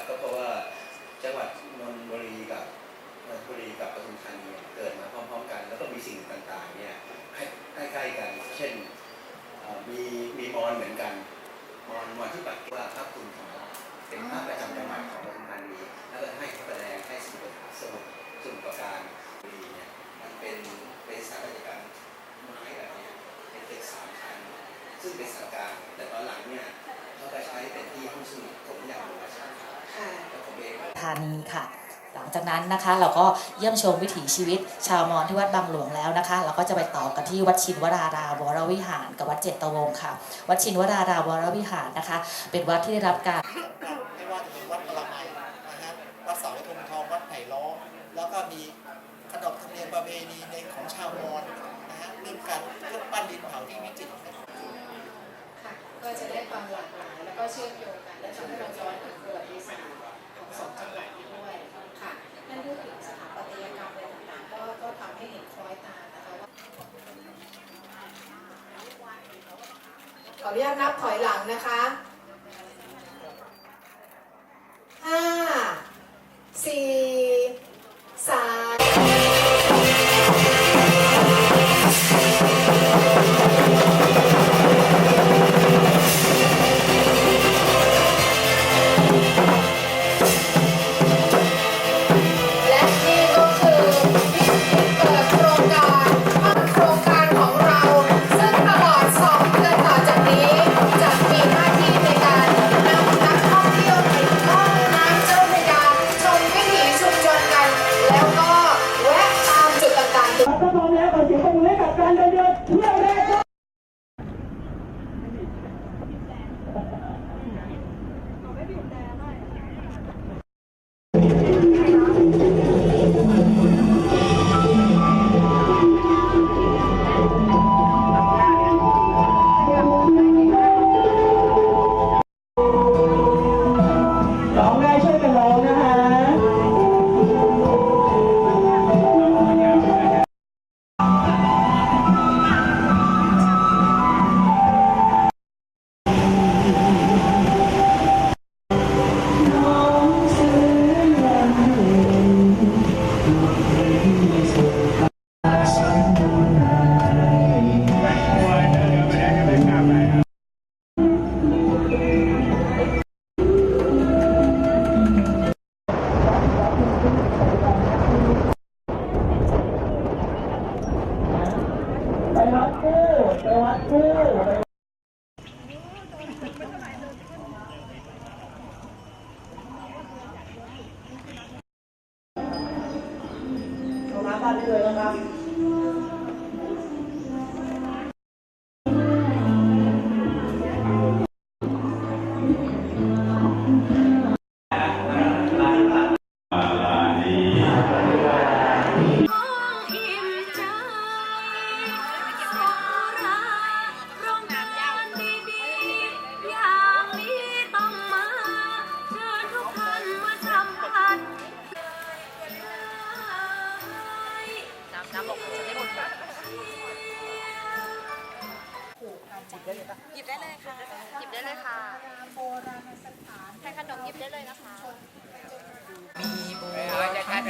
ก็เพราะว่าจังหวัดนนทบุรีกับปทุมธานีเกิดมาพร้อมๆกันแล้วก็มีสิ่งต่างๆเนี่ยใกล้ๆกันเช่นมีมอญเหมือนกันมอญที่ปักว่าพระคุณธรรมราชเป็นพระประจำจังหวัดของปทุมธานีแล้วก็ให้แสดงให้สมุทรปราการเนี่ยมันเป็นสถาปัตยกรรมไม้แบบนี้เป็นตึก3 ชั้นซึ่งเป็นสถาปัตยกรรมแต่ตอนหลังเนี่ยเขาจะใช้เป็นที่ห้องสมุดผมอยากรู้ว่าใช่แล้วผมเองธานีค่ะหลังจากนั้นนะคะเราก็เยี่ยมชมวิถีชีวิตชาวมอญที่วัดบางหลวงแล้วนะคะเราก็จะไปต่อกันที่วัดชินวรารามวรวิหารกับวัดเจตวงศ์ค่ะวัดชินวรารามวรวิหารนะคะเป็นวัดที่ได้รับการไม่ว่าจะเป็นวัดปรมัยนะฮะวัดเสาธงทองวัดไผ่ล้อมแล้วก็มีขนบธรรมเนียมประเพณีในของชาวมอญนะฮะเรื่องการปั้นดินเผาที่วิจิตรค่ะก็จะได้ความหลากหลายแล้วก็เชื่อมโยงกันและทำให้เราย้อนถึงประวัติศาสตร์ของ2 จังหวัดนี้ด้วยค่ะนั่นพูดถึงสถาปัตยกรรมอะไรต่างๆก็ทำให้เห็นคล้อยตามนะคะว่าขออนุญาตนับถอยหลังนะคะ5 4 3น้ำบ้านได้เลยนะครับหยิบได้เลยค่ะหยิบได้เลยค่ะโบราณสถานแค่ขนมหยิบได้เลยนะคะมีโบราณพัน